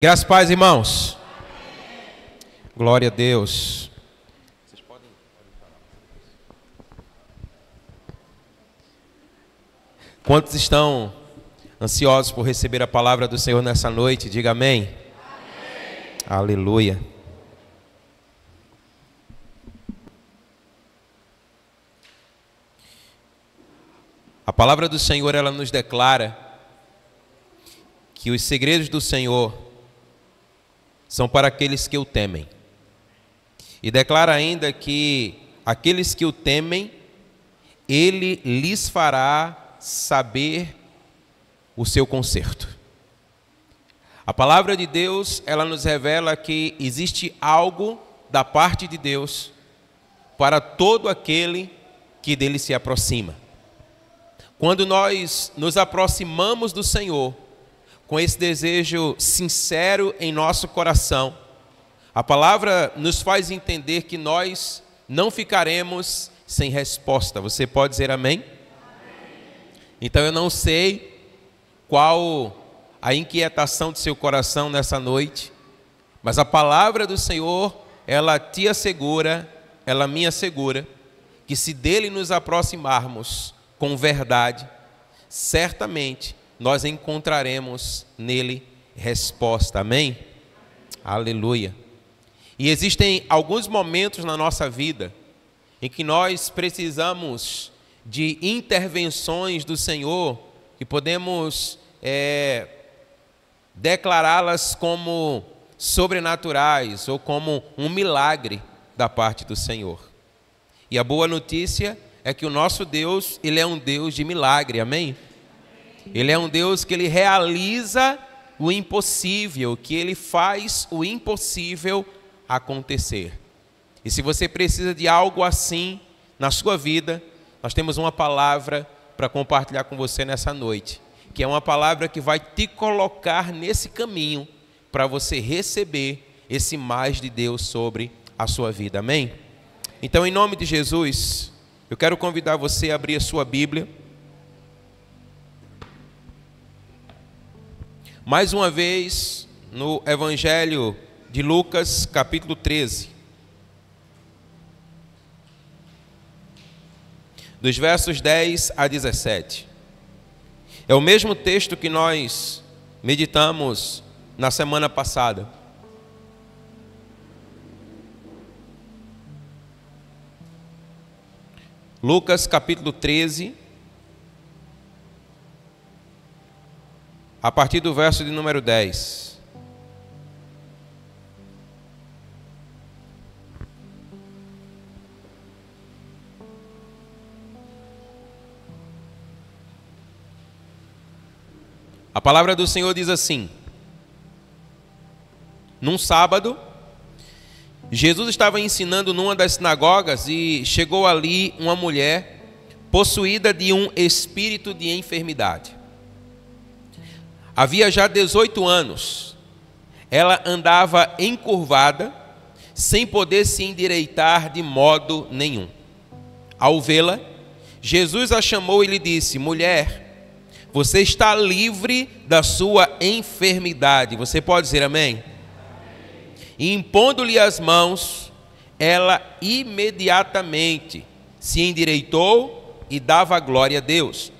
Graças a paz, irmãos. Glória a Deus. Vocês podem Quantos estão ansiosos por receber a palavra do Senhor nessa noite? Diga amém. Amém. Aleluia. A palavra do Senhor, ela nos declara que os segredos do Senhor são para aqueles que o temem. E declara ainda que aqueles que o temem, Ele lhes fará saber o seu conserto. A palavra de Deus, ela nos revela que existe algo da parte de Deus para todo aquele que dele se aproxima. Quando nós nos aproximamos do Senhor, com esse desejo sincero em nosso coração, a palavra nos faz entender que nós não ficaremos sem resposta. Você pode dizer amém? Então eu não sei qual a inquietação do seu coração nessa noite, mas a palavra do Senhor, ela te assegura, ela me assegura, que se dele nos aproximarmos com verdade, certamente nós encontraremos nele resposta. Amém? Aleluia. E existem alguns momentos na nossa vida em que nós precisamos de intervenções do Senhor e podemos declará-las como sobrenaturais ou como um milagre da parte do Senhor. E a boa notícia é que o nosso Deus, Ele é um Deus de milagre. Amém? Ele é um Deus que Ele realiza o impossível, que Ele faz o impossível acontecer. E se você precisa de algo assim na sua vida, nós temos uma palavra para compartilhar com você nessa noite, que é uma palavra que vai te colocar nesse caminho para você receber esse mais de Deus sobre a sua vida. Amém? Então, em nome de Jesus, eu quero convidar você a abrir a sua Bíblia. Mais uma vez, no Evangelho de Lucas, capítulo 13. Dos versos 10 a 17. É o mesmo texto que nós meditamos na semana passada. Lucas, capítulo 13. A partir do verso de número 10. A palavra do Senhor diz assim: num sábado, Jesus estava ensinando numa das sinagogas e chegou ali uma mulher possuída de um espírito de enfermidade. Havia já 18 anos, ela andava encurvada, sem poder se endireitar de modo nenhum. Ao vê-la, Jesus a chamou e lhe disse: mulher, você está livre da sua enfermidade. Você pode dizer amém? E impondo-lhe as mãos, ela imediatamente se endireitou e dava glória a Deus.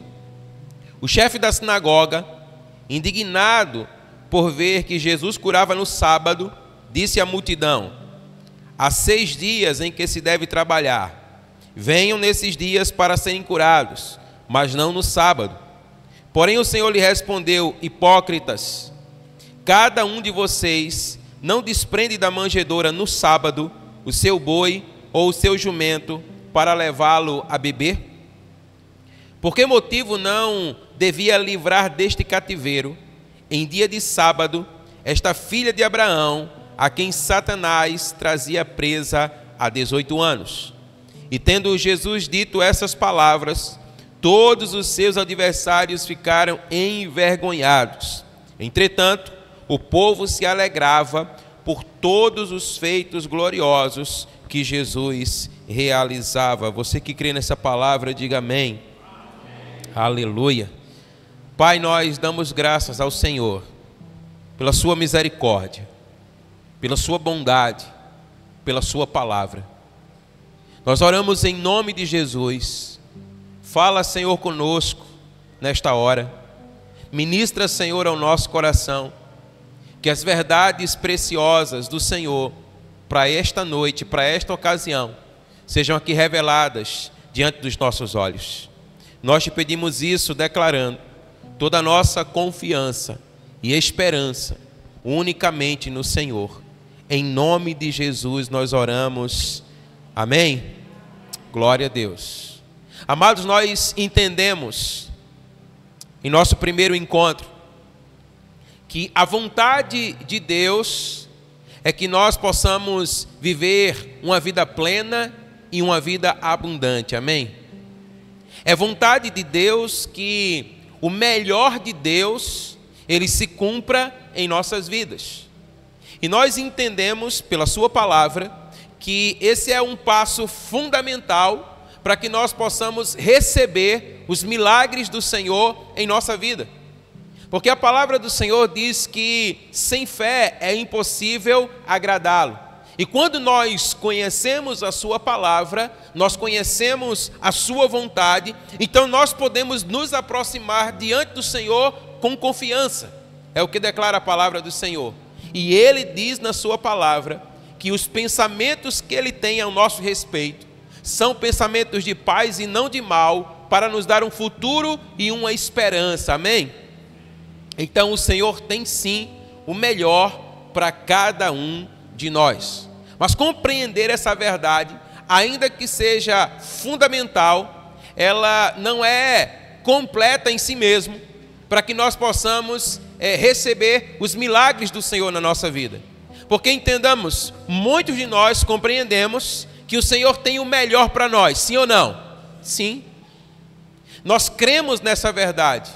O chefe da sinagoga, indignado por ver que Jesus curava no sábado, disse à multidão: há 6 dias em que se deve trabalhar. Venham nesses dias para serem curados, mas não no sábado. Porém o Senhor lhe respondeu: hipócritas, cada um de vocês não desprende da manjedoura no sábado o seu boi ou o seu jumento para levá-lo a beber? Por que motivo não devia livrar deste cativeiro, em dia de sábado, esta filha de Abraão, a quem Satanás trazia presa há 18 anos? E tendo Jesus dito essas palavras, todos os seus adversários ficaram envergonhados. Entretanto, o povo se alegrava por todos os feitos gloriosos que Jesus realizava. Você que crê nessa palavra, diga amém. Aleluia. Pai, nós damos graças ao Senhor pela sua misericórdia, pela sua bondade, pela sua palavra. Nós oramos em nome de Jesus. Fala, Senhor, conosco nesta hora. Ministra, Senhor, ao nosso coração, que as verdades preciosas do Senhor para esta noite, para esta ocasião, sejam aqui reveladas diante dos nossos olhos. Nós te pedimos isso declarando toda a nossa confiança e esperança unicamente no Senhor. Em nome de Jesus nós oramos. Amém? Glória a Deus. Amados, nós entendemos em nosso primeiro encontro que a vontade de Deus é que nós possamos viver uma vida plena e uma vida abundante. Amém? É vontade de Deus que o melhor de Deus ele se cumpra em nossas vidas. E nós entendemos pela sua palavra que esse é um passo fundamental para que nós possamos receber os milagres do Senhor em nossa vida. Porque a palavra do Senhor diz que sem fé é impossível agradá-lo. E quando nós conhecemos a sua palavra, nós conhecemos a sua vontade, então nós podemos nos aproximar diante do Senhor com confiança. É o que declara a palavra do Senhor. E Ele diz na sua palavra que os pensamentos que Ele tem ao nosso respeito são pensamentos de paz e não de mal, para nos dar um futuro e uma esperança. Amém? Então o Senhor tem sim o melhor para cada um de nós. Mas compreender essa verdade, ainda que seja fundamental, ela não é completa em si mesmo, para que nós possamos receber os milagres do Senhor na nossa vida. Porque entendamos, muitos de nós compreendemos que o Senhor tem o melhor para nós, sim ou não? Sim. Nós cremos nessa verdade,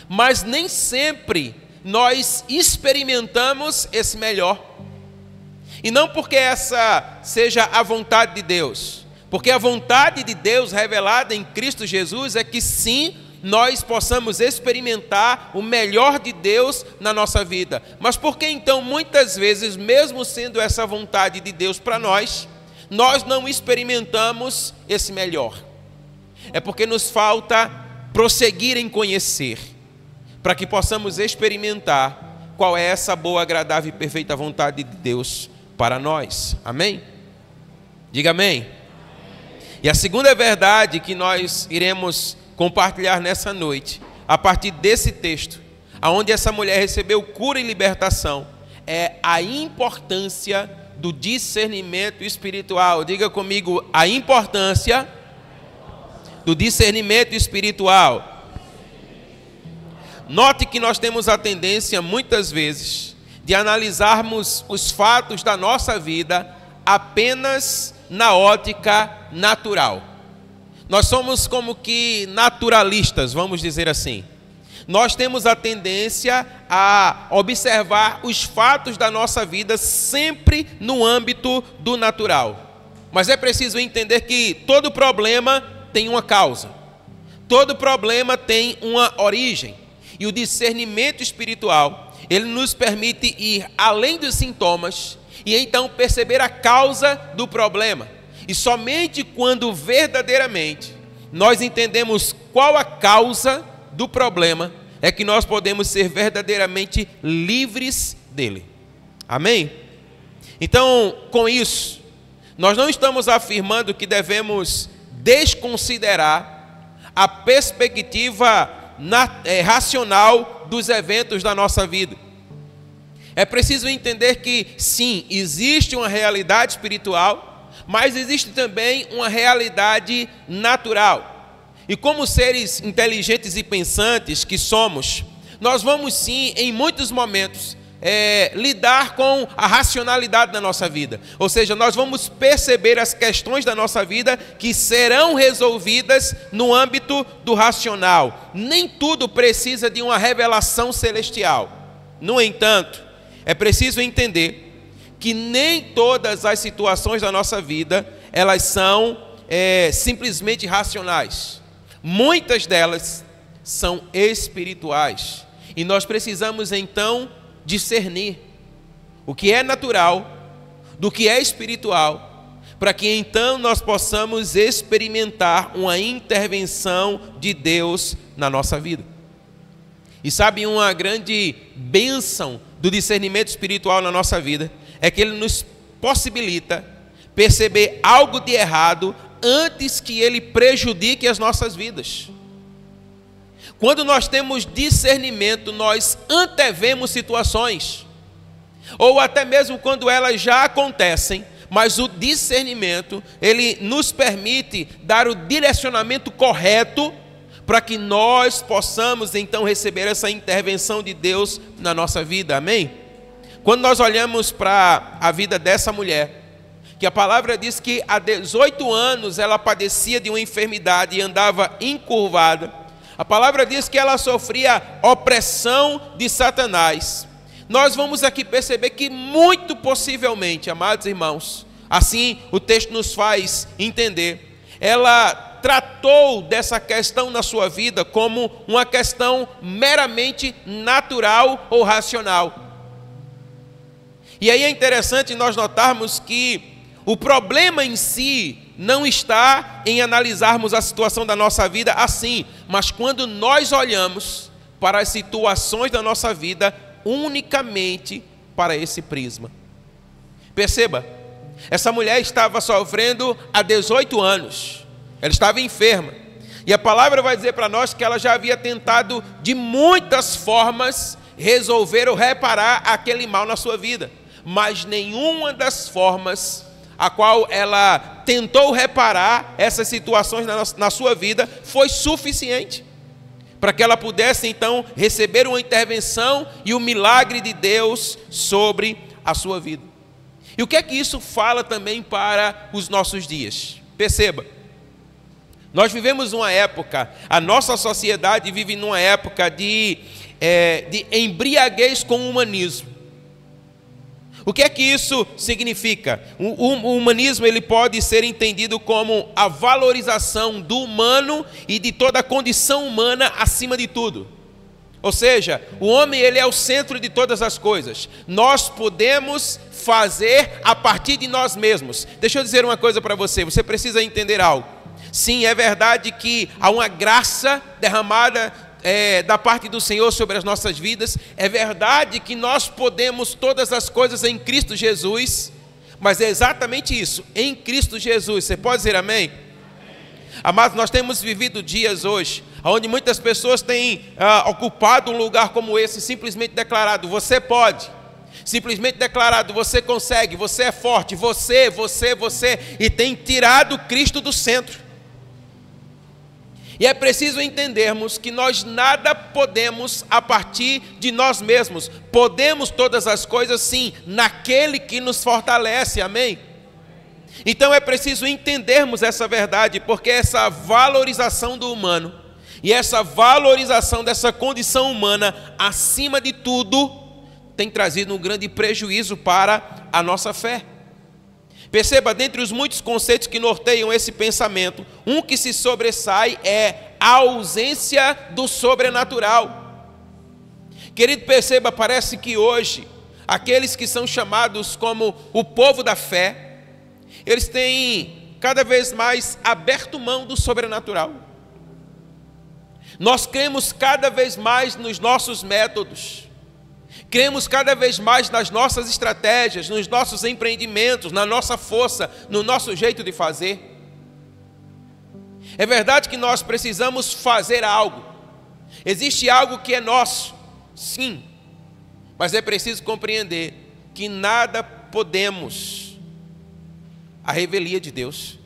mas nem sempre nós experimentamos esse melhor. E não porque essa seja a vontade de Deus, porque a vontade de Deus revelada em Cristo Jesus é que sim, nós possamos experimentar o melhor de Deus na nossa vida. Mas por que então muitas vezes, mesmo sendo essa vontade de Deus para nós, nós não experimentamos esse melhor? É porque nos falta prosseguir em conhecer, para que possamos experimentar qual é essa boa, agradável e perfeita vontade de Deus para nós. Amém? Diga amém. E a segunda verdade que nós iremos compartilhar nessa noite, a partir desse texto, aonde essa mulher recebeu cura e libertação, é a importância do discernimento espiritual. Diga comigo, a importância do discernimento espiritual. Note que nós temos a tendência, muitas vezes, de analisarmos os fatos da nossa vida apenas na ótica natural. Nós somos como que naturalistas, vamos dizer assim. Nós temos a tendência a observar os fatos da nossa vida sempre no âmbito do natural. Mas é preciso entender que todo problema tem uma causa. Todo problema tem uma origem. E o discernimento espiritual, ele nos permite ir além dos sintomas e então perceber a causa do problema. E somente quando verdadeiramente nós entendemos qual a causa do problema, é que nós podemos ser verdadeiramente livres dele. Amém? Então, com isso, nós não estamos afirmando que devemos desconsiderar a perspectiva racional dos eventos da nossa vida. É preciso entender que, sim, existe uma realidade espiritual, mas existe também uma realidade natural. E como seres inteligentes e pensantes que somos, nós vamos sim, em muitos momentos, lidar com a racionalidade da nossa vida. Ou seja, nós vamos perceber as questões da nossa vida que serão resolvidas no âmbito do racional. Nem tudo precisa de uma revelação celestial. No entanto, é preciso entender que nem todas as situações da nossa vida, elas são simplesmente racionais. Muitas delas são espirituais. E nós precisamos então discernir o que é natural do que é espiritual, para que então nós possamos experimentar uma intervenção de Deus na nossa vida. E sabe, uma grande bênção do discernimento espiritual na nossa vida é que ele nos possibilita perceber algo de errado antes que ele prejudique as nossas vidas. Quando nós temos discernimento, nós antevemos situações, ou até mesmo quando elas já acontecem, mas o discernimento, ele nos permite dar o direcionamento correto para que nós possamos então receber essa intervenção de Deus na nossa vida, amém? Quando nós olhamos para a vida dessa mulher, que a palavra diz que há 18 anos ela padecia de uma enfermidade e andava encurvada, a palavra diz que ela sofria opressão de Satanás. Nós vamos aqui perceber que muito possivelmente, amados irmãos, assim o texto nos faz entender, ela tratou dessa questão na sua vida como uma questão meramente natural ou racional. E aí é interessante nós notarmos que o problema em si não está em analisarmos a situação da nossa vida assim, mas quando nós olhamos para as situações da nossa vida unicamente para esse prisma. Perceba, essa mulher estava sofrendo há 18 anos, ela estava enferma, e a palavra vai dizer para nós que ela já havia tentado de muitas formas resolver ou reparar aquele mal na sua vida, mas nenhuma das formas a qual ela tentou reparar essas situações na sua vida foi suficiente para que ela pudesse então receber uma intervenção e o milagre de Deus sobre a sua vida. E o que é que isso fala também para os nossos dias? Perceba, nós vivemos uma época, a nossa sociedade vive numa época de embriaguez com o humanismo. O que é que isso significa? O humanismo ele pode ser entendido como a valorização do humano e de toda a condição humana acima de tudo. Ou seja, o homem ele é o centro de todas as coisas. Nós podemos fazer a partir de nós mesmos. Deixa eu dizer uma coisa para você, você precisa entender algo. Sim, é verdade que há uma graça derramada da parte do Senhor sobre as nossas vidas. É verdade que nós podemos todas as coisas em Cristo Jesus, mas é exatamente isso, em Cristo Jesus. Você pode dizer amém? Amados, nós temos vivido dias hoje onde muitas pessoas têm ocupado um lugar como esse, simplesmente declarado, você pode, simplesmente declarado, você consegue, você é forte, você, e tem tirado Cristo do centro. E é preciso entendermos que nós nada podemos a partir de nós mesmos. Podemos todas as coisas sim, naquele que nos fortalece, amém? Então é preciso entendermos essa verdade, porque essa valorização do humano e essa valorização dessa condição humana acima de tudo tem trazido um grande prejuízo para a nossa fé. Perceba, dentre os muitos conceitos que norteiam esse pensamento, um que se sobressai é a ausência do sobrenatural. Querido, perceba, parece que hoje, aqueles que são chamados como o povo da fé, eles têm cada vez mais aberto mão do sobrenatural. Nós cremos cada vez mais nos nossos métodos. Cremos cada vez mais nas nossas estratégias, nos nossos empreendimentos, na nossa força, no nosso jeito de fazer. É verdade que nós precisamos fazer algo. Existe algo que é nosso, sim. Mas é preciso compreender que nada podemos à revelia de Deus.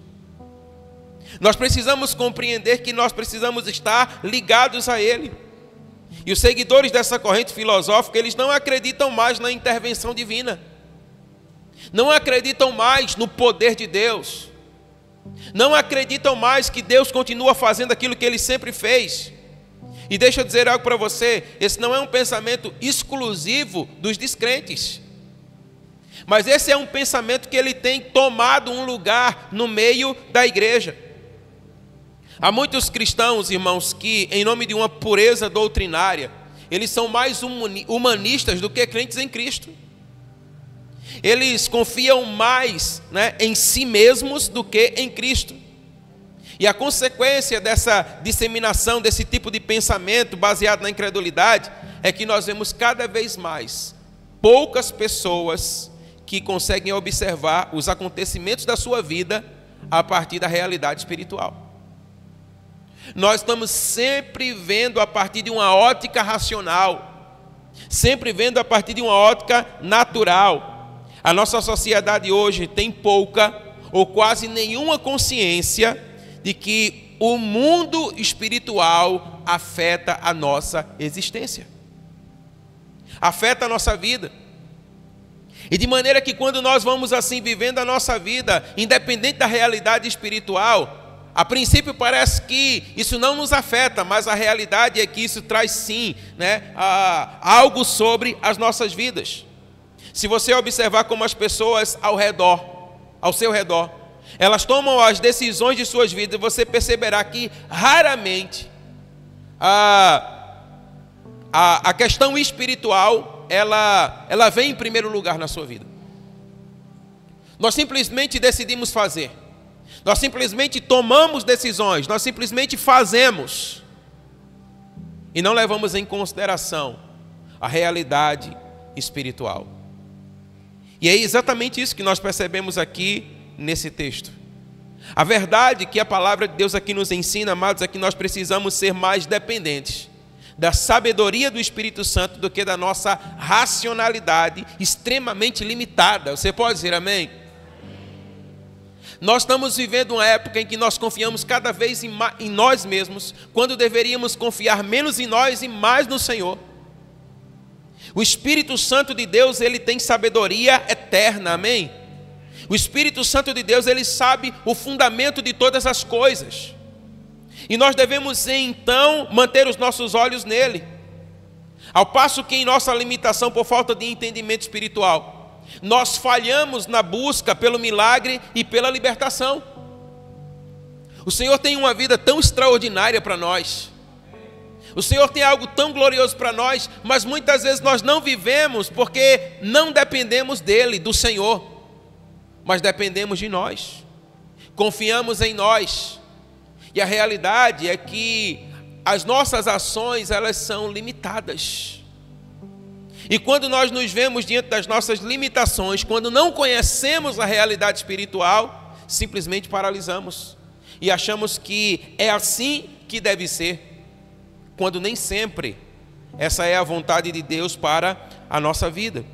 Nós precisamos compreender que nós precisamos estar ligados a Ele. E os seguidores dessa corrente filosófica, eles não acreditam mais na intervenção divina. Não acreditam mais no poder de Deus. Não acreditam mais que Deus continua fazendo aquilo que Ele sempre fez. E deixa eu dizer algo para você, esse não é um pensamento exclusivo dos descrentes. Mas esse é um pensamento que ele tem tomado um lugar no meio da igreja. Há muitos cristãos, irmãos, que em nome de uma pureza doutrinária, eles são mais humanistas do que crentes em Cristo. Eles confiam mais, em si mesmos do que em Cristo. E a consequência dessa disseminação, desse tipo de pensamento baseado na incredulidade, é que nós vemos cada vez mais poucas pessoas que conseguem observar os acontecimentos da sua vida a partir da realidade espiritual. Nós estamos sempre vendo a partir de uma ótica racional, sempre vendo a partir de uma ótica natural. A nossa sociedade hoje tem pouca ou quase nenhuma consciência de que o mundo espiritual afeta a nossa existência, afeta a nossa vida. E de maneira que quando nós vamos assim vivendo a nossa vida, independente da realidade espiritual, a princípio parece que isso não nos afeta, mas a realidade é que isso traz sim, algo sobre as nossas vidas. Se você observar como as pessoas ao seu redor, elas tomam as decisões de suas vidas, você perceberá que raramente a questão espiritual ela vem em primeiro lugar na sua vida. Nós simplesmente decidimos fazer. Nós simplesmente tomamos decisões, nós simplesmente fazemos e não levamos em consideração a realidade espiritual. E é exatamente isso que nós percebemos aqui nesse texto. A verdade que a palavra de Deus aqui nos ensina, amados, é que nós precisamos ser mais dependentes da sabedoria do Espírito Santo do que da nossa racionalidade extremamente limitada. Você pode dizer amém? Nós estamos vivendo uma época em que nós confiamos cada vez em nós mesmos, quando deveríamos confiar menos em nós e mais no Senhor. O Espírito Santo de Deus, ele tem sabedoria eterna, amém? O Espírito Santo de Deus, ele sabe o fundamento de todas as coisas. E nós devemos então manter os nossos olhos nele. Ao passo que em nossa limitação por falta de entendimento espiritual, nós falhamos na busca pelo milagre e pela libertação. O Senhor tem uma vida tão extraordinária para nós. O Senhor tem algo tão glorioso para nós, mas muitas vezes nós não vivemos porque não dependemos dele, do Senhor, mas dependemos de nós. Confiamos em nós. E a realidade é que as nossas ações, elas são limitadas. E quando nós nos vemos diante das nossas limitações, quando não conhecemos a realidade espiritual, simplesmente paralisamos. E achamos que é assim que deve ser, quando nem sempre essa é a vontade de Deus para a nossa vida.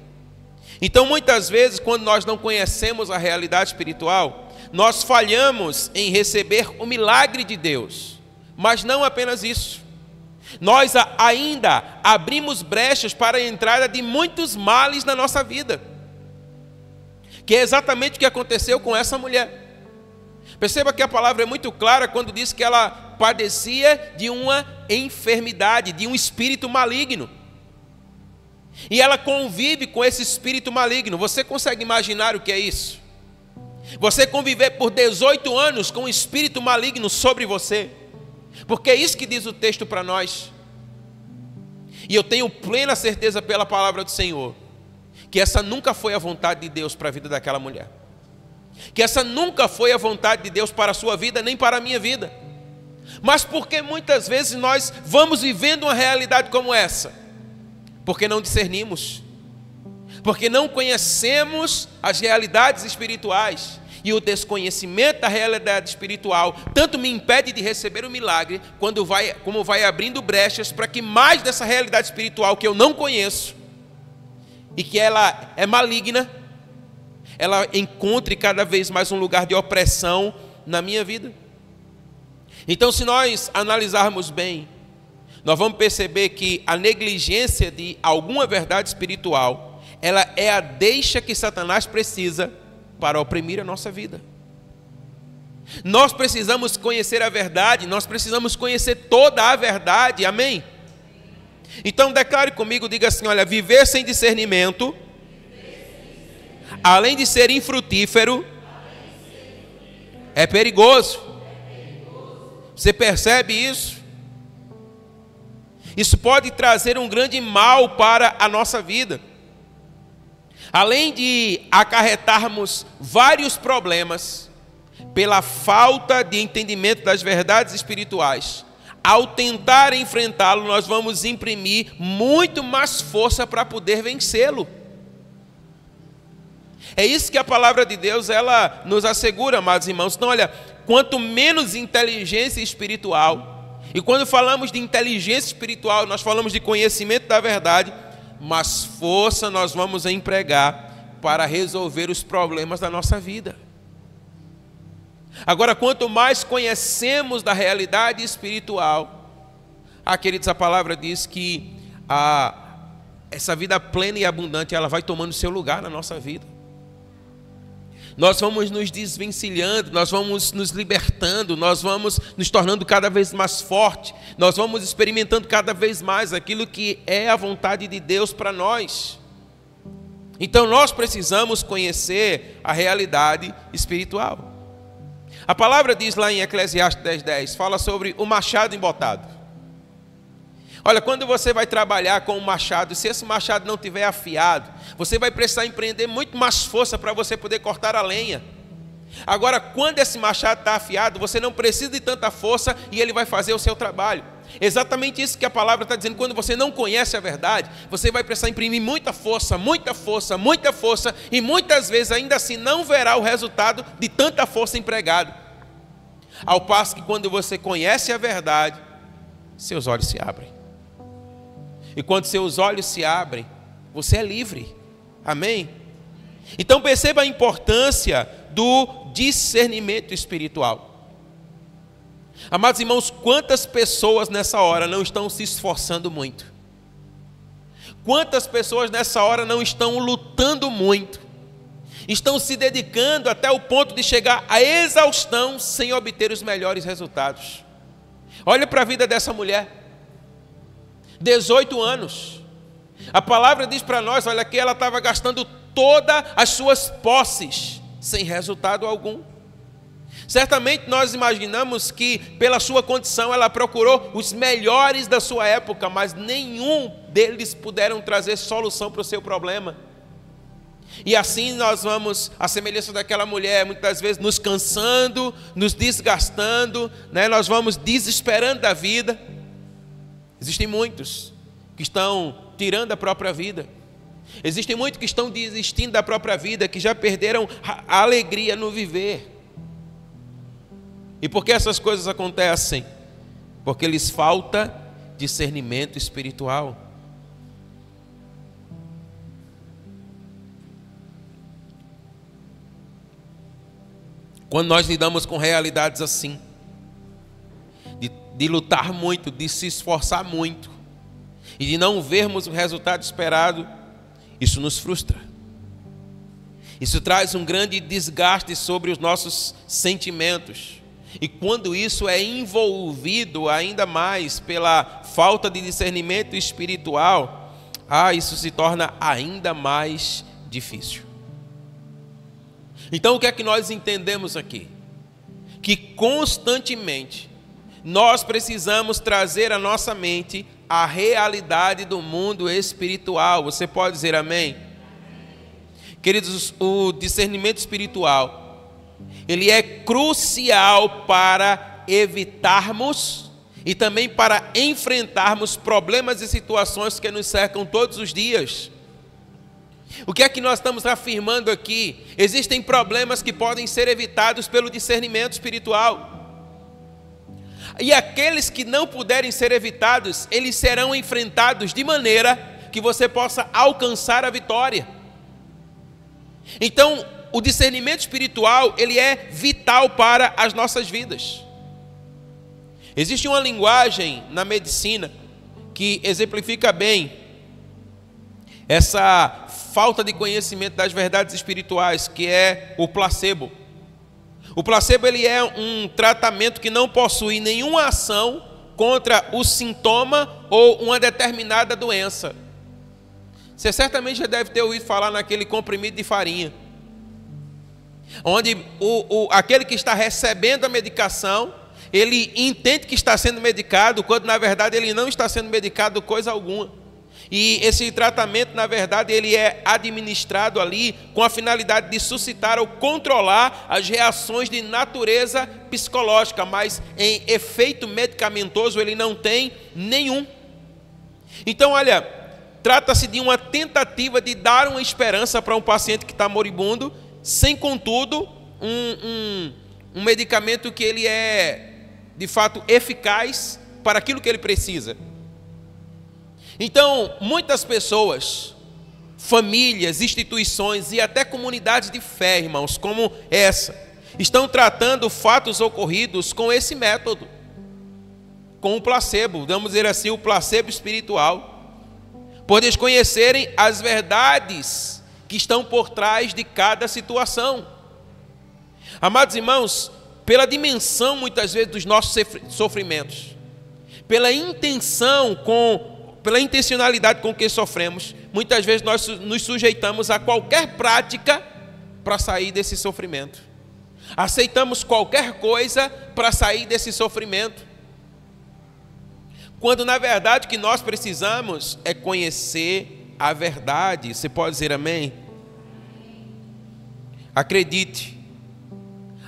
Então, muitas vezes, quando nós não conhecemos a realidade espiritual, nós falhamos em receber o milagre de Deus. Mas não apenas isso. Nós ainda abrimos brechas para a entrada de muitos males na nossa vida. Que é exatamente o que aconteceu com essa mulher. Perceba que a palavra é muito clara quando diz que ela padecia de uma enfermidade, de um espírito maligno. E ela convive com esse espírito maligno. Você consegue imaginar o que é isso? Você conviver por 18 anos com um espírito maligno sobre você. Porque é isso que diz o texto para nós. E eu tenho plena certeza pela palavra do Senhor que essa nunca foi a vontade de Deus para a vida daquela mulher. Que essa nunca foi a vontade de Deus para a sua vida, nem para a minha vida. Mas por que muitas vezes nós vamos vivendo uma realidade como essa? Porque não discernimos. Porque não conhecemos as realidades espirituais. E o desconhecimento da realidade espiritual tanto me impede de receber o milagre, como vai abrindo brechas para que mais dessa realidade espiritual que eu não conheço, e que ela é maligna, ela encontre cada vez mais um lugar de opressão na minha vida. Então, se nós analisarmos bem, nós vamos perceber que a negligência de alguma verdade espiritual, ela é a deixa que Satanás precisa para oprimir a nossa vida. Nós precisamos conhecer a verdade, nós precisamos conhecer toda a verdade, amém? Então declare comigo, diga assim, olha, viver sem discernimento, além de ser infrutífero, é perigoso. Você percebe isso? Isso pode trazer um grande mal para a nossa vida. Além de acarretarmos vários problemas pela falta de entendimento das verdades espirituais, ao tentar enfrentá-lo, nós vamos imprimir muito mais força para poder vencê-lo. É isso que a palavra de Deus ela nos assegura, amados irmãos. Então, olha, quanto menos inteligência espiritual, e quando falamos de inteligência espiritual, nós falamos de conhecimento da verdade, mas força nós vamos empregar para resolver os problemas da nossa vida. Agora, quanto mais conhecemos da realidade espiritual, queridos, a palavra diz que essa vida plena e abundante, ela vai tomando seu lugar na nossa vida. Nós vamos nos desvencilhando, nós vamos nos libertando, nós vamos nos tornando cada vez mais forte, nós vamos experimentando cada vez mais aquilo que é a vontade de Deus para nós. Então nós precisamos conhecer a realidade espiritual. A palavra diz lá em Eclesiastes 10:10, fala sobre o machado embotado. Olha, quando você vai trabalhar com um machado, se esse machado não tiver afiado, você vai precisar empreender muito mais força para você poder cortar a lenha. Agora, quando esse machado está afiado, você não precisa de tanta força e ele vai fazer o seu trabalho. Exatamente isso que a palavra está dizendo. Quando você não conhece a verdade, você vai precisar imprimir muita força, muita força, muita força, e muitas vezes ainda assim não verá o resultado de tanta força empregada. Ao passo que quando você conhece a verdade, seus olhos se abrem. E quando seus olhos se abrem, você é livre. Amém? Então perceba a importância do discernimento espiritual. Amados irmãos, quantas pessoas nessa hora não estão se esforçando muito? Quantas pessoas nessa hora não estão lutando muito? Estão se dedicando até o ponto de chegar à exaustão sem obter os melhores resultados. Olha para a vida dessa mulher. 18 anos. A palavra diz para nós, olha, que ela estava gastando todas as suas posses, sem resultado algum. Certamente nós imaginamos que pela sua condição ela procurou os melhores da sua época, mas nenhum deles puderam trazer solução para o seu problema. E assim nós vamos, à semelhança daquela mulher, muitas vezes nos cansando, nos desgastando, né? Nós vamos desesperando da vida. Existem muitos que estão tirando a própria vida. Existem muitos que estão desistindo da própria vida, que já perderam a alegria no viver. E por que essas coisas acontecem? Porque lhes falta discernimento espiritual. Quando nós lidamos com realidades assim, de lutar muito, de se esforçar muito, e de não vermos o resultado esperado, isso nos frustra. Isso traz um grande desgaste sobre os nossos sentimentos. E quando isso é envolvido ainda mais pela falta de discernimento espiritual, isso se torna ainda mais difícil. Então o que é que nós entendemos aqui? Que constantemente nós precisamos trazer à nossa mente a realidade do mundo espiritual. Você pode dizer amém? Queridos, o discernimento espiritual, ele é crucial para evitarmos e também para enfrentarmos problemas e situações que nos cercam todos os dias. O que é que nós estamos afirmando aqui? Existem problemas que podem ser evitados pelo discernimento espiritual. E aqueles que não puderem ser evitados, eles serão enfrentados de maneira que você possa alcançar a vitória. Então, o discernimento espiritual, ele é vital para as nossas vidas. Existe uma linguagem na medicina que exemplifica bem essa falta de conhecimento das verdades espirituais, que é o placebo. O placebo, ele é um tratamento que não possui nenhuma ação contra o sintoma ou uma determinada doença. Você certamente já deve ter ouvido falar naquele comprimido de farinha, onde aquele que está recebendo a medicação, ele entende que está sendo medicado, quando na verdade ele não está sendo medicado coisa alguma. E esse tratamento, na verdade, ele é administrado ali com a finalidade de suscitar ou controlar as reações de natureza psicológica, mas em efeito medicamentoso ele não tem nenhum. Então, olha, trata-se de uma tentativa de dar uma esperança para um paciente que está moribundo, sem, contudo, um medicamento que ele é, de fato, eficaz para aquilo que ele precisa. Então, muitas pessoas, famílias, instituições e até comunidades de fé, irmãos, como essa, estão tratando fatos ocorridos com esse método, com o placebo, vamos dizer assim, o placebo espiritual, por desconhecerem as verdades que estão por trás de cada situação. Amados irmãos, pela dimensão, muitas vezes, dos nossos sofrimentos, pela intencionalidade com que sofremos, muitas vezes nós nos sujeitamos a qualquer prática para sair desse sofrimento. Aceitamos qualquer coisa para sair desse sofrimento. Quando na verdade o que nós precisamos é conhecer a verdade. Você pode dizer amém? Acredite,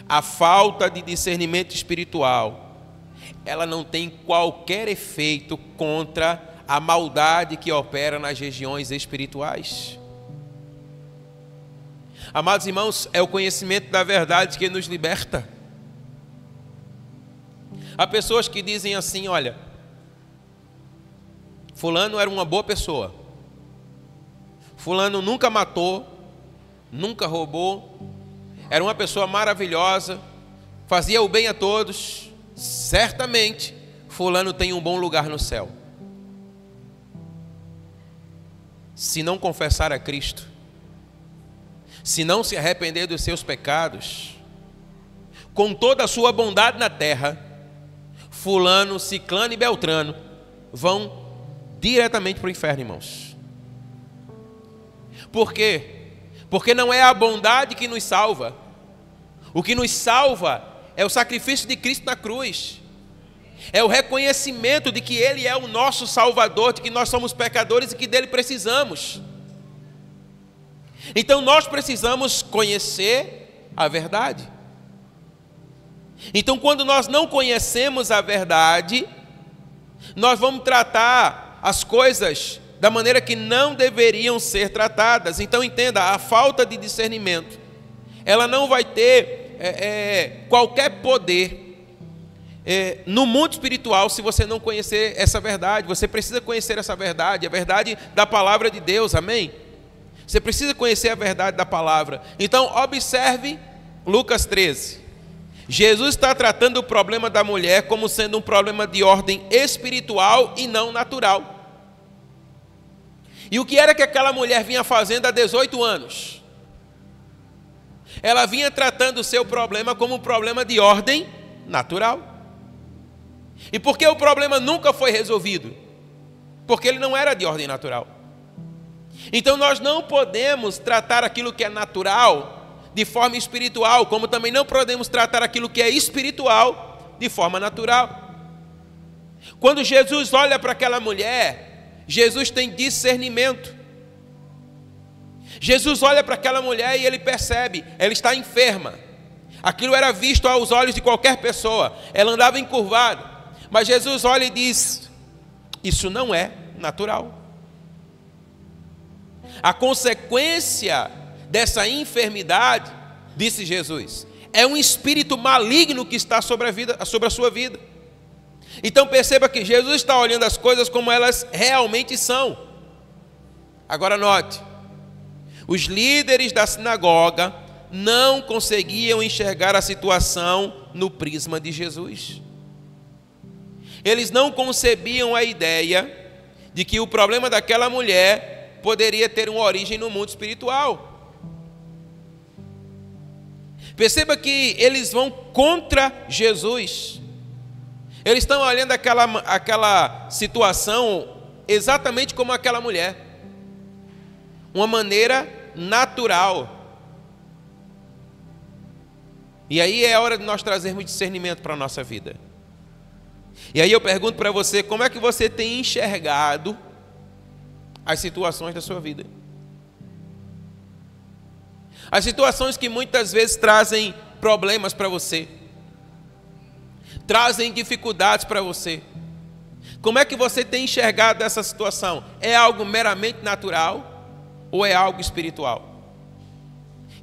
a falta de discernimento espiritual, ela não tem qualquer efeito contra a maldade que opera nas regiões espirituais. Amados irmãos, é o conhecimento da verdade que nos liberta. Há pessoas que dizem assim: olha, fulano era uma boa pessoa, fulano nunca matou, nunca roubou, era uma pessoa maravilhosa, fazia o bem a todos, certamente fulano tem um bom lugar no céu. Se não confessar a Cristo, se não se arrepender dos seus pecados, com toda a sua bondade na terra, fulano, ciclano e beltrano vão diretamente para o inferno, irmãos. Por quê? Porque não é a bondade que nos salva. O que nos salva é o sacrifício de Cristo na cruz. É o reconhecimento de que Ele é o nosso Salvador, de que nós somos pecadores e que dele precisamos. Então nós precisamos conhecer a verdade. Então, quando nós não conhecemos a verdade, nós vamos tratar as coisas da maneira que não deveriam ser tratadas. Então entenda, a falta de discernimento, ela não vai ter qualquer poder no mundo espiritual se você não conhecer essa verdade. Você precisa conhecer essa verdade, a verdade da palavra de Deus, amém? Você precisa conhecer a verdade da palavra. Então observe Lucas 13. Jesus está tratando o problema da mulher como sendo um problema de ordem espiritual e não natural. E o que era que aquela mulher vinha fazendo há 18 anos? Ela vinha tratando o seu problema como um problema de ordem natural. E por que o problema nunca foi resolvido? Porque ele não era de ordem natural. Então nós não podemos tratar aquilo que é natural de forma espiritual, como também não podemos tratar aquilo que é espiritual de forma natural. Quando Jesus olha para aquela mulher, Jesus tem discernimento. Jesus olha para aquela mulher e ele percebe, ela está enferma. Aquilo era visto aos olhos de qualquer pessoa, ela andava encurvada. Mas Jesus olha e diz: isso não é natural. A consequência dessa enfermidade, disse Jesus, é um espírito maligno que está sobre a sua vida. Então perceba que Jesus está olhando as coisas como elas realmente são. Agora note, os líderes da sinagoga não conseguiam enxergar a situação no prisma de Jesus. Eles não concebiam a ideia de que o problema daquela mulher poderia ter uma origem no mundo espiritual. Perceba que eles vão contra Jesus. Eles estão olhando aquela situação exatamente como aquela mulher. Uma maneira natural. E aí é hora de nós trazermos discernimento para a nossa vida. E aí eu pergunto para você, como é que você tem enxergado as situações da sua vida? As situações que muitas vezes trazem problemas para você, trazem dificuldades para você. Como é que você tem enxergado essa situação? É algo meramente natural ou é algo espiritual?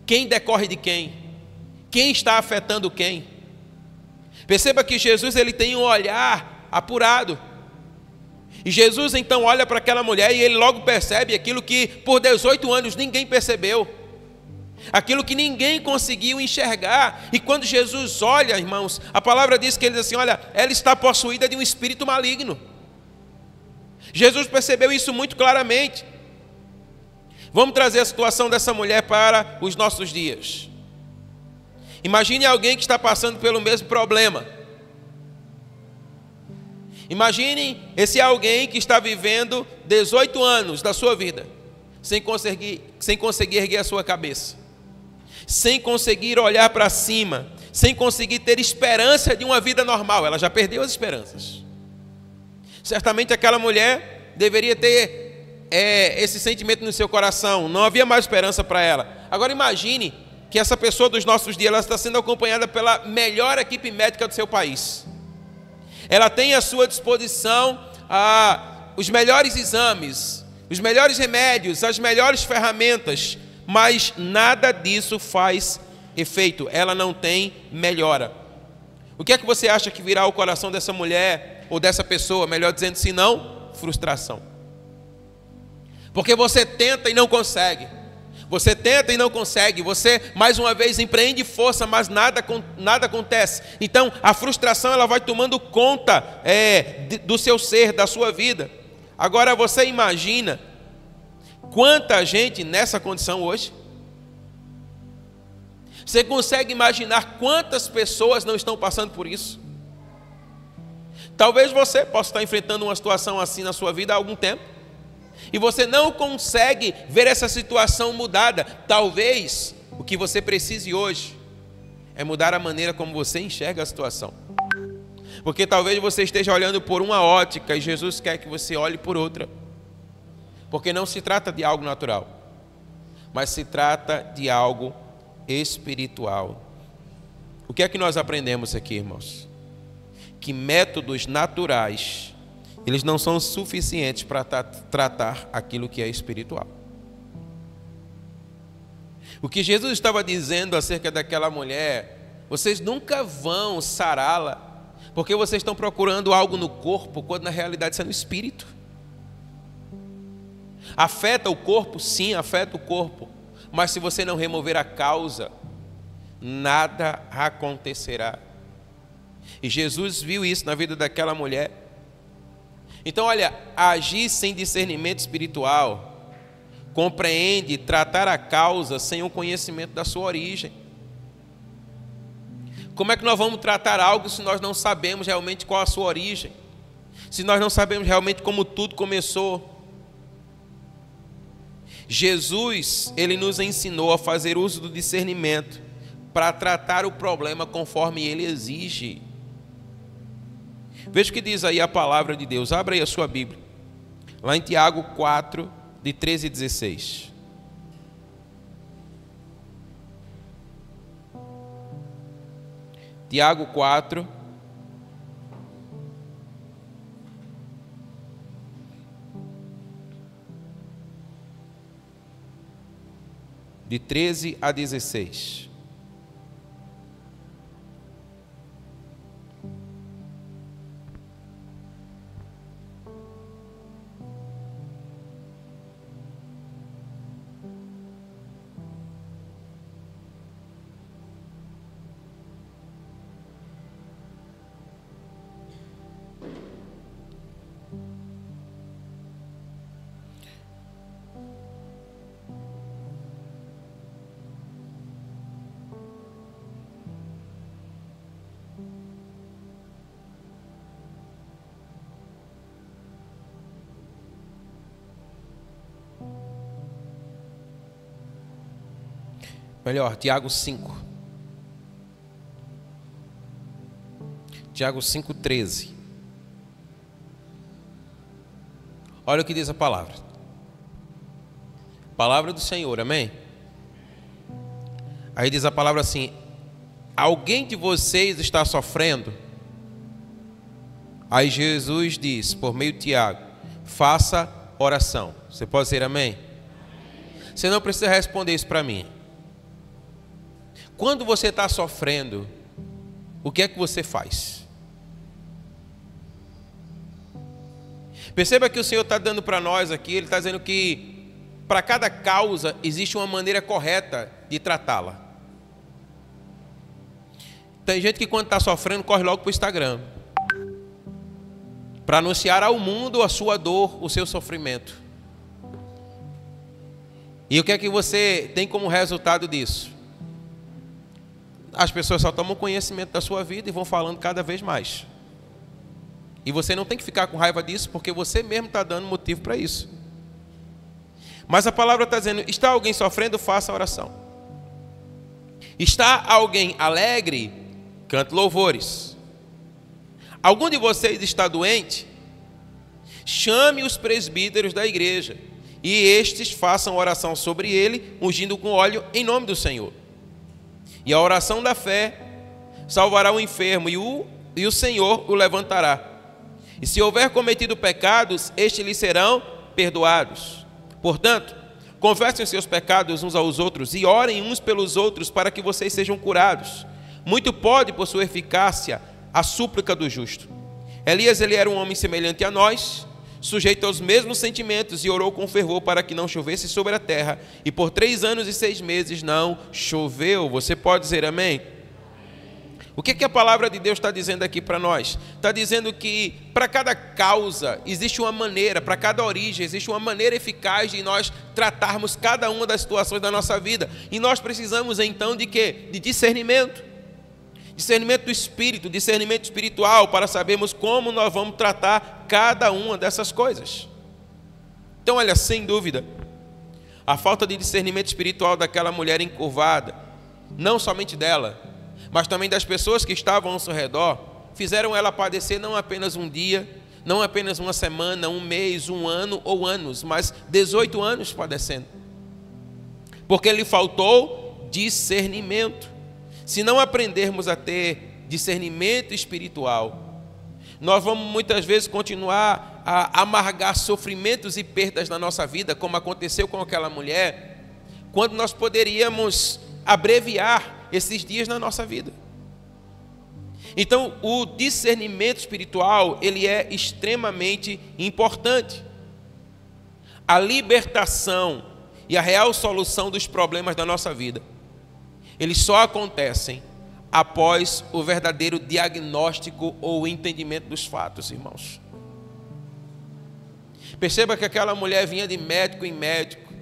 Quem decorre de quem? Quem está afetando quem? Perceba que Jesus ele tem um olhar apurado. E Jesus então olha para aquela mulher e ele logo percebe aquilo que por 18 anos ninguém percebeu. Aquilo que ninguém conseguiu enxergar. E quando Jesus olha, irmãos, a palavra diz que ele diz assim, olha, ela está possuída de um espírito maligno. Jesus percebeu isso muito claramente. Vamos trazer a situação dessa mulher para os nossos dias. Imagine alguém que está passando pelo mesmo problema. Imagine esse alguém que está vivendo 18 anos da sua vida, sem conseguir erguer a sua cabeça, sem conseguir olhar para cima, sem conseguir ter esperança de uma vida normal. Ela já perdeu as esperanças. Certamente aquela mulher deveria ter esse sentimento no seu coração. Não havia mais esperança para ela. Agora imagine que essa pessoa dos nossos dias ela está sendo acompanhada pela melhor equipe médica do seu país. Ela tem à sua disposição os melhores exames, os melhores remédios, as melhores ferramentas, mas nada disso faz efeito. Ela não tem melhora. O que é que você acha que virá ao coração dessa mulher, ou dessa pessoa, melhor dizendo, se não, frustração. Porque você tenta e não consegue. Você tenta e não consegue. Você, mais uma vez, empreende força, mas nada acontece. Então, a frustração ela vai tomando conta do seu ser, da sua vida. Agora, você imagina quanta gente nessa condição hoje? Você consegue imaginar quantas pessoas não estão passando por isso? Talvez você possa estar enfrentando uma situação assim na sua vida há algum tempo, e você não consegue ver essa situação mudada. Talvez o que você precise hoje é mudar a maneira como você enxerga a situação. Porque talvez você esteja olhando por uma ótica e Jesus quer que você olhe por outra. Porque não se trata de algo natural, mas se trata de algo espiritual. O que é que nós aprendemos aqui, irmãos? Que métodos naturais, eles não são suficientes para tratar aquilo que é espiritual. O que Jesus estava dizendo acerca daquela mulher, vocês nunca vão sará-la, porque vocês estão procurando algo no corpo, quando na realidade isso é no espírito. Afeta o corpo? Sim, afeta o corpo. Mas se você não remover a causa, nada acontecerá. E Jesus viu isso na vida daquela mulher. Então, olha, agir sem discernimento espiritual compreende tratar a causa sem o conhecimento da sua origem. Como é que nós vamos tratar algo se nós não sabemos realmente qual a sua origem? Se nós não sabemos realmente como tudo começou? Jesus, ele nos ensinou a fazer uso do discernimento para tratar o problema conforme ele exige. Veja o que diz aí a palavra de Deus. Abra aí a sua Bíblia. Lá em Tiago 4, de 13 e 16. Tiago 4, de 13 a 16. Melhor, Tiago 5. Tiago 5, 13. Olha o que diz a palavra. Palavra do Senhor, amém? Aí diz a palavra assim: alguém de vocês está sofrendo? Aí Jesus diz, por meio de Tiago, faça oração. Você pode dizer amém? Você não precisa responder isso para mim. Quando você está sofrendo, o que é que você faz? Perceba que o Senhor está dando para nós aqui, Ele está dizendo que para cada causa existe uma maneira correta de tratá-la. Tem gente que quando está sofrendo corre logo para o Instagram para anunciar ao mundo a sua dor, o seu sofrimento. E o que é que você tem como resultado disso? As pessoas só tomam conhecimento da sua vida e vão falando cada vez mais. E você não tem que ficar com raiva disso, porque você mesmo está dando motivo para isso. Mas a palavra está dizendo: está alguém sofrendo? Faça a oração. Está alguém alegre? Cante louvores. Algum de vocês está doente? Chame os presbíteros da igreja, e estes façam oração sobre ele, ungindo com óleo em nome do Senhor. E a oração da fé salvará o enfermo, e o Senhor o levantará. E se houver cometido pecados, estes lhe serão perdoados. Portanto, confessem os seus pecados uns aos outros e orem uns pelos outros para que vocês sejam curados. Muito pode, por sua eficácia, a súplica do justo. Elias, ele era um homem semelhante a nós, sujeito aos mesmos sentimentos, e orou com fervor para que não chovesse sobre a terra, e por 3 anos e 6 meses não choveu. Você pode dizer amém? O que a palavra de Deus está dizendo aqui para nós? Está dizendo que para cada causa existe uma maneira, para cada origem existe uma maneira eficaz de nós tratarmos cada uma das situações da nossa vida. E nós precisamos então de quê? De discernimento. Discernimento do espírito, discernimento espiritual, para sabermos como nós vamos tratar cada uma dessas coisas. Então, olha, sem dúvida, a falta de discernimento espiritual daquela mulher encurvada, não somente dela, mas também das pessoas que estavam ao seu redor, fizeram ela padecer não apenas um dia, não apenas uma semana, um mês, um ano ou anos, mas 18 anos padecendo. Porque lhe faltou discernimento. Se não aprendermos a ter discernimento espiritual, nós vamos muitas vezes continuar a amargar sofrimentos e perdas na nossa vida, como aconteceu com aquela mulher, quando nós poderíamos abreviar esses dias na nossa vida. Então, o discernimento espiritual, ele é extremamente importante. A libertação e a real solução dos problemas da nossa vida, eles só acontecem após o verdadeiro diagnóstico ou entendimento dos fatos, irmãos. Perceba que aquela mulher vinha de médico em médico.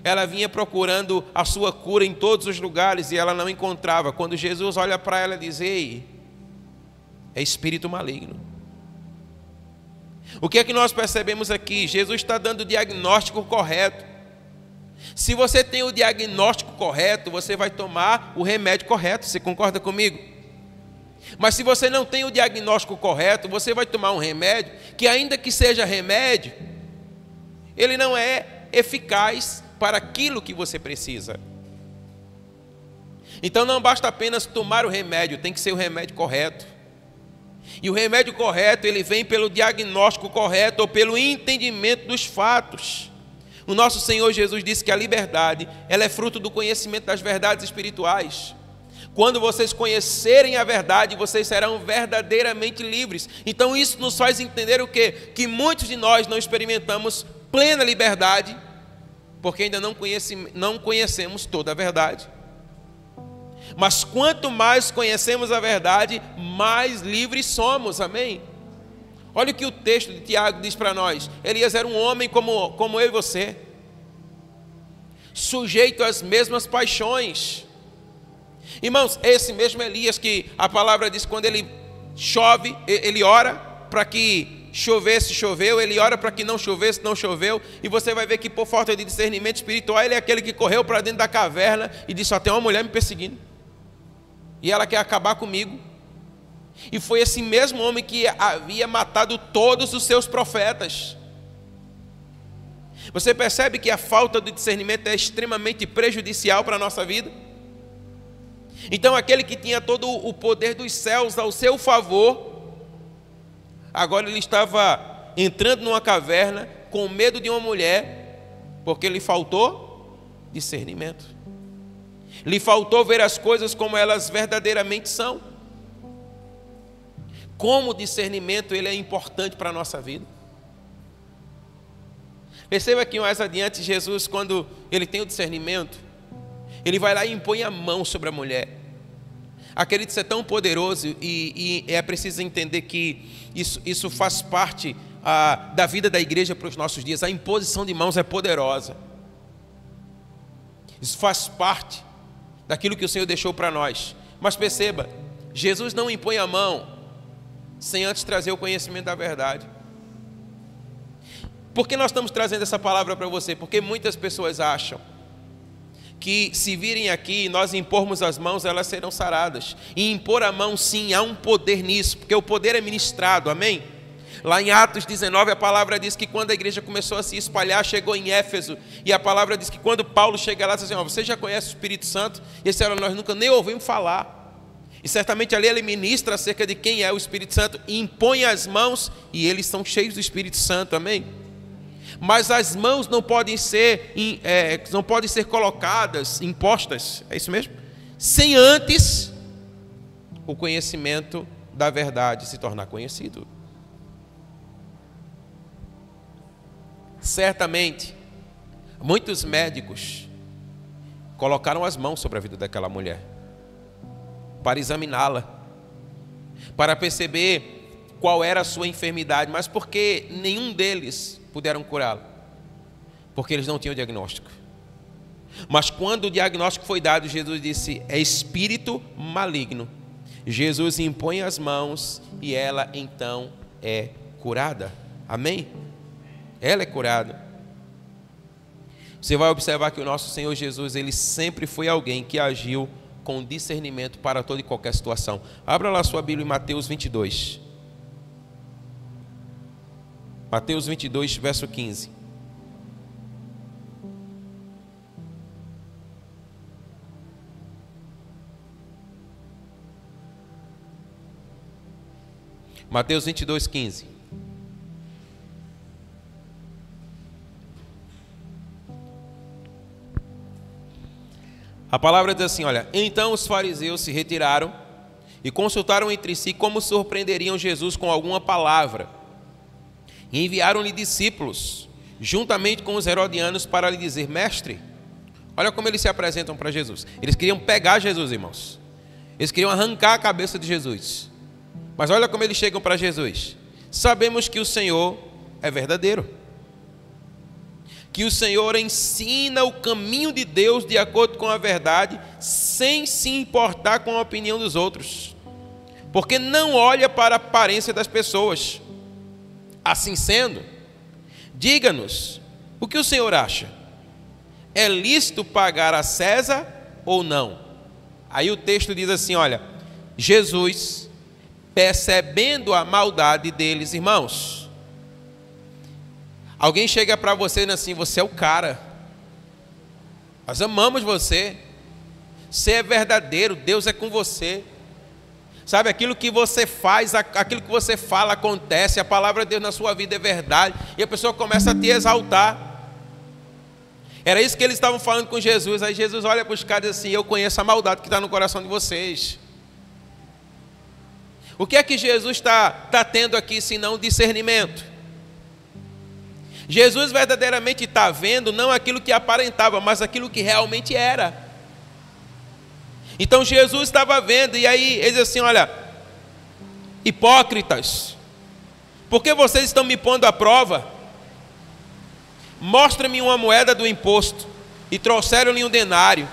Ela vinha procurando a sua cura em todos os lugares e ela não encontrava. Quando Jesus olha para ela e diz: ei, é espírito maligno. O que é que nós percebemos aqui? Jesus está dando o diagnóstico correto. Se você tem o diagnóstico correto, você vai tomar o remédio correto. Você concorda comigo? Mas se você não tem o diagnóstico correto, você vai tomar um remédio que, ainda que seja remédio, ele não é eficaz para aquilo que você precisa. Então não basta apenas tomar o remédio, tem que ser o remédio correto. E o remédio correto, ele vem pelo diagnóstico correto ou pelo entendimento dos fatos. O nosso Senhor Jesus disse que a liberdade, ela é fruto do conhecimento das verdades espirituais. Quando vocês conhecerem a verdade, vocês serão verdadeiramente livres. Então isso nos faz entender o quê? Que muitos de nós não experimentamos plena liberdade, porque ainda não conhecemos toda a verdade. Mas quanto mais conhecemos a verdade, mais livres somos, amém? Olha o que o texto de Tiago diz para nós. Elias era um homem como eu e você, sujeito às mesmas paixões. Irmãos, esse mesmo Elias que a palavra diz, quando ele chove, ele ora para que chovesse, choveu, ele ora para que não chovesse, não choveu, e você vai ver que por falta de discernimento espiritual, ele é aquele que correu para dentro da caverna e disse: só tem uma mulher me perseguindo, e ela quer acabar comigo. E foi esse mesmo homem que havia matado todos os seus profetas. Você percebe que a falta de discernimento é extremamente prejudicial para a nossa vida? Então aquele que tinha todo o poder dos céus ao seu favor, agora ele estava entrando numa caverna com medo de uma mulher, porque lhe faltou discernimento. Lhe faltou ver as coisas como elas verdadeiramente são. Como o discernimento ele é importante para a nossa vida. Perceba que mais adiante Jesus, quando ele tem o discernimento, ele vai lá e impõe a mão sobre a mulher. Aquele de ser tão poderoso e é preciso entender que isso faz parte da vida da igreja para os nossos dias. A imposição de mãos é poderosa. Isso faz parte daquilo que o Senhor deixou para nós. Mas perceba, Jesus não impõe a mão sem antes trazer o conhecimento da verdade. Por que nós estamos trazendo essa palavra para você? Porque muitas pessoas acham que se virem aqui e nós impormos as mãos, elas serão saradas. E impor a mão, sim, há um poder nisso, porque o poder é ministrado, amém? Lá em Atos 19, a palavra diz que quando a igreja começou a se espalhar, chegou em Éfeso, e a palavra diz que quando Paulo chega lá, diz assim, você já conhece o Espírito Santo? E esse era nós nunca nem ouvimos falar. E certamente ali ele ministra acerca de quem é o Espírito Santo, e impõe as mãos, e eles são cheios do Espírito Santo, amém? Mas as mãos não podem ser colocadas, impostas, é isso mesmo? Sem antes o conhecimento da verdade se tornar conhecido. Certamente, muitos médicos colocaram as mãos sobre a vida daquela mulher para examiná-la, para perceber qual era a sua enfermidade, mas porque nenhum deles puderam curá-la, porque eles não tinham diagnóstico. Mas quando o diagnóstico foi dado, Jesus disse, é espírito maligno. Jesus impõe as mãos e ela então é curada, amém? Ela é curada. Você vai observar que o nosso Senhor Jesus, ele sempre foi alguém que agiu com discernimento para toda e qualquer situação. Abra lá sua Bíblia em Mateus 22. Mateus 22, verso 15. Mateus 22, 15. A palavra diz assim, olha, então os fariseus se retiraram e consultaram entre si como surpreenderiam Jesus com alguma palavra. E enviaram-lhe discípulos, juntamente com os herodianos, para lhe dizer, mestre, olha como eles se apresentam para Jesus. Eles queriam pegar Jesus, irmãos. Eles queriam arrancar a cabeça de Jesus. Mas olha como eles chegam para Jesus. Sabemos que o Senhor é verdadeiro, que o Senhor ensina o caminho de Deus de acordo com a verdade, sem se importar com a opinião dos outros, porque não olha para a aparência das pessoas. Assim sendo, diga-nos o que o Senhor acha. É lícito pagar a César ou não? Aí o texto diz assim, olha, Jesus, percebendo a maldade deles, irmãos, alguém chega para você e diz assim, você é o cara, nós amamos você, você é verdadeiro, Deus é com você. Sabe, aquilo que você faz, aquilo que você fala acontece, a palavra de Deus na sua vida é verdade, e a pessoa começa a te exaltar. Era isso que eles estavam falando com Jesus. Aí Jesus olha para os caras e diz assim, eu conheço a maldade que está no coração de vocês. O que é que Jesus está tendo aqui, senão discernimento? Jesus verdadeiramente está vendo não aquilo que aparentava, mas aquilo que realmente era. Então Jesus estava vendo, e aí ele diz assim, olha, hipócritas, por que vocês estão me pondo à prova? Mostra-me uma moeda do imposto. E trouxeram-lhe um denário.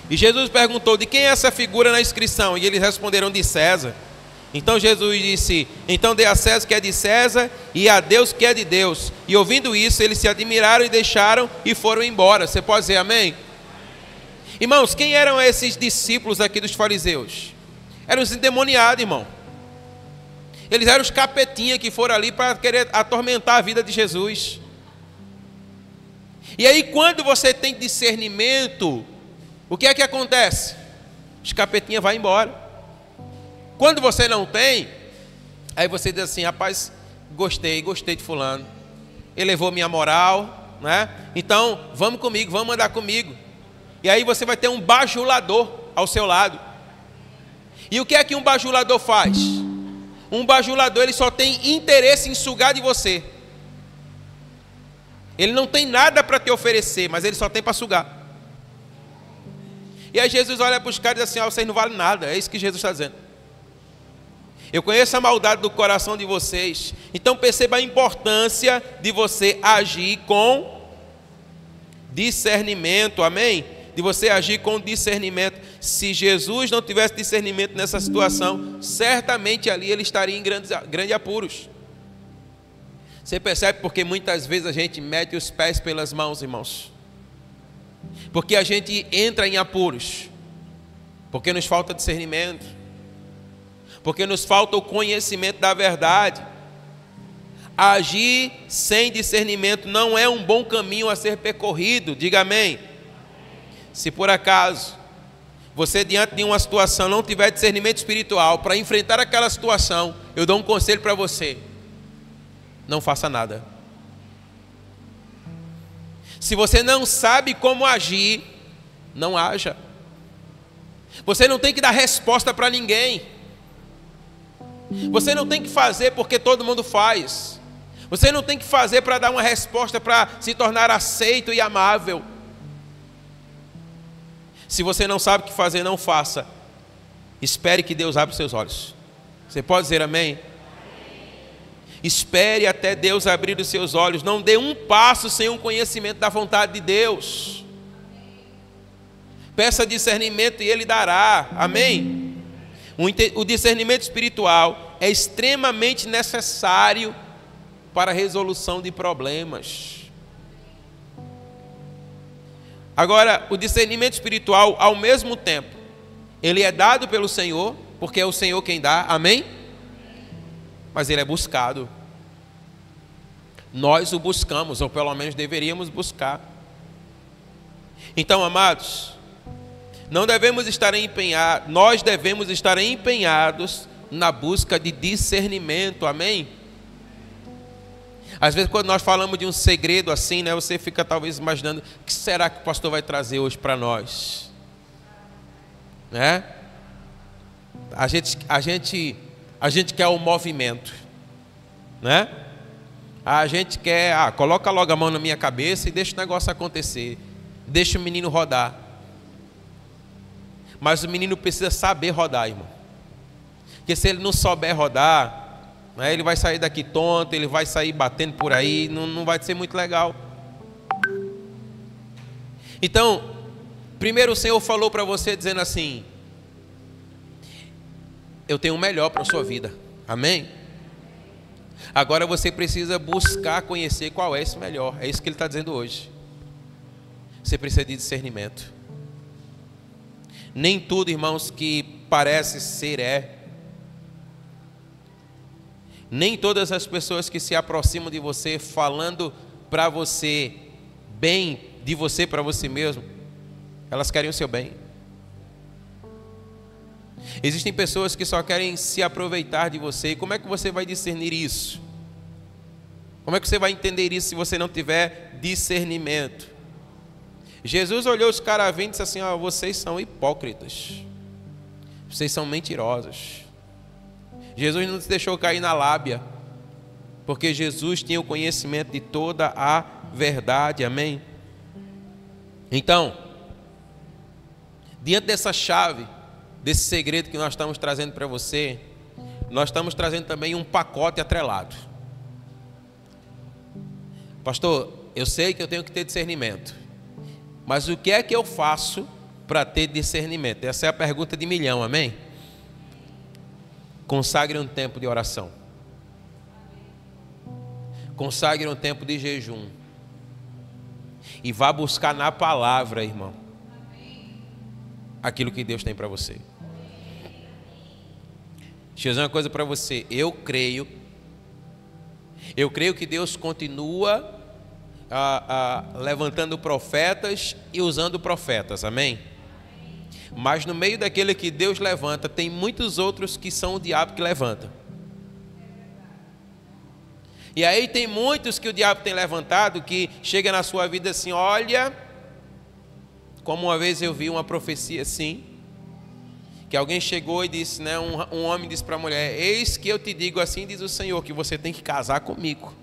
E Jesus perguntou, de quem é essa figura na inscrição? E eles responderam, de César. Então Jesus disse, então dê a César que é de César, e a Deus que é de Deus. E ouvindo isso, eles se admiraram e deixaram e foram embora. Você pode dizer amém? Irmãos, quem eram esses discípulos aqui dos fariseus? Eram os endemoniados, irmão. Eles eram os capetinhas que foram ali para querer atormentar a vida de Jesus. E aí, quando você tem discernimento, o que é que acontece? Os capetinhas vão embora. Quando você não tem, aí você diz assim: rapaz, gostei de fulano, ele levou minha moral, né? Então, vamos comigo, vamos andar comigo. E aí você vai ter um bajulador ao seu lado. E o que é que um bajulador faz? Um bajulador, ele só tem interesse em sugar de você. Ele não tem nada para te oferecer, mas ele só tem para sugar. E aí Jesus olha para os caras e diz assim: vocês não valem nada. É isso que Jesus está dizendo. Eu conheço a maldade do coração de vocês. Então perceba a importância de você agir com discernimento, amém? De você agir com discernimento. Se Jesus não tivesse discernimento nessa situação, certamente ali ele estaria em grandes apuros. Você percebe porque muitas vezes a gente mete os pés pelas mãos, irmãos? Porque a gente entra em apuros, porque nos falta discernimento, porque nos falta o conhecimento da verdade. Agir sem discernimento não é um bom caminho a ser percorrido, diga amém. Se por acaso você diante de uma situação não tiver discernimento espiritual para enfrentar aquela situação, eu dou um conselho para você: não faça nada. Se você não sabe como agir, não haja. Você não tem que dar resposta para ninguém. Você não tem que fazer porque todo mundo faz. Você não tem que fazer para dar uma resposta para se tornar aceito e amável. Se você não sabe o que fazer, não faça. Espere que Deus abra os seus olhos. Você pode dizer amém? Espere até Deus abrir os seus olhos. Não dê um passo sem um conhecimento da vontade de Deus. Peça discernimento e Ele dará. Amém? O discernimento espiritual é extremamente necessário para a resolução de problemas. Agora, o discernimento espiritual, ao mesmo tempo, ele é dado pelo Senhor, porque é o Senhor quem dá. Amém? Mas ele é buscado. Nós o buscamos, ou pelo menos deveríamos buscar. Então, amados, nós devemos estar empenhados na busca de discernimento, amém? Às vezes quando nós falamos de um segredo assim, né, você fica talvez imaginando: o que será que o pastor vai trazer hoje para nós? Né? A gente quer o movimento, né? A gente quer, coloca logo a mão na minha cabeça e deixa o negócio acontecer. Deixa o menino rodar. Mas o menino precisa saber rodar, irmão. Porque se ele não souber rodar, né, ele vai sair daqui tonto, ele vai sair batendo por aí, não vai ser muito legal. Então, primeiro o Senhor falou para você dizendo assim: eu tenho o melhor para a sua vida. Amém? Agora você precisa buscar conhecer qual é esse melhor. É isso que Ele está dizendo hoje. Você precisa de discernimento. Nem tudo, irmãos, que parece ser é. Nem todas as pessoas que se aproximam de você falando para você bem de você para você mesmo, elas querem o seu bem. Existem pessoas que só querem se aproveitar de você. E como é que você vai discernir isso? Como é que você vai entender isso se você não tiver discernimento? Jesus olhou os caras vindo e disse assim: vocês são hipócritas. Vocês são mentirosos. Jesus não se deixou cair na lábia, porque Jesus tinha o conhecimento de toda a verdade. Amém? Então, diante dessa chave, desse segredo que nós estamos trazendo para você, nós estamos trazendo também um pacote atrelado. Pastor, eu sei que eu tenho que ter discernimento, mas o que é que eu faço para ter discernimento? Essa é a pergunta de milhão, amém? Consagre um tempo de oração. Consagre um tempo de jejum. E vá buscar na palavra, irmão, aquilo que Deus tem para você. Deixa eu dizer uma coisa para você. Eu creio que Deus continua levantando profetas e usando profetas, amém? Mas no meio daquele que Deus levanta, tem muitos outros que são o diabo que levanta. E aí tem muitos que o diabo tem levantado, que chega na sua vida assim, olha, como uma vez eu vi uma profecia assim, que alguém chegou e disse, né, um homem disse para a mulher, eis que eu te digo assim, diz o Senhor, que você tem que casar comigo.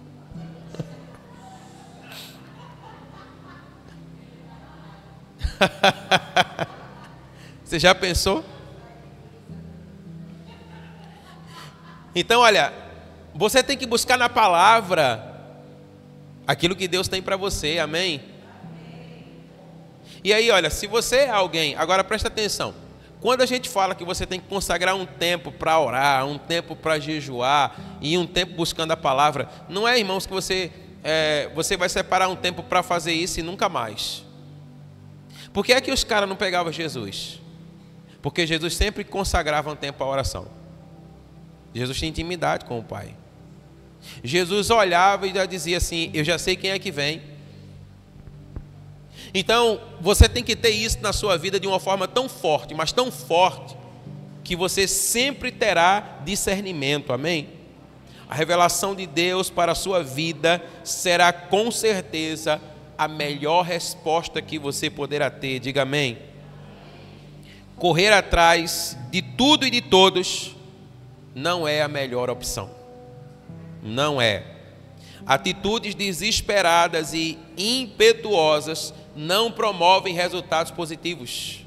Você já pensou? Então, olha, você tem que buscar na palavra aquilo que Deus tem para você, amém? E aí, olha, se você é alguém, agora presta atenção, quando a gente fala que você tem que consagrar um tempo para orar, um tempo para jejuar e um tempo buscando a palavra, não é, irmãos, que você vai separar um tempo para fazer isso e nunca mais. Por que é que os caras não pegavam Jesus? Porque Jesus sempre consagrava um tempo à oração. Jesus tinha intimidade com o Pai. Jesus olhava e já dizia assim, eu já sei quem é que vem. Então, você tem que ter isso na sua vida de uma forma tão forte, mas tão forte, que você sempre terá discernimento, amém? A revelação de Deus para a sua vida será com certeza a melhor resposta que você poderá ter, diga amém. Correr atrás de tudo e de todos não é a melhor opção. Não é. Atitudes desesperadas e impetuosas não promovem resultados positivos.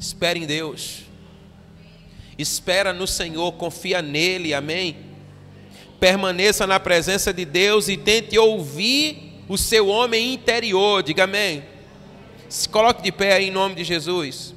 Espere em Deus. Espera no Senhor, confia nele, amém? Permaneça na presença de Deus e tente ouvir o seu homem interior, diga amém. Se coloque de pé aí em nome de Jesus.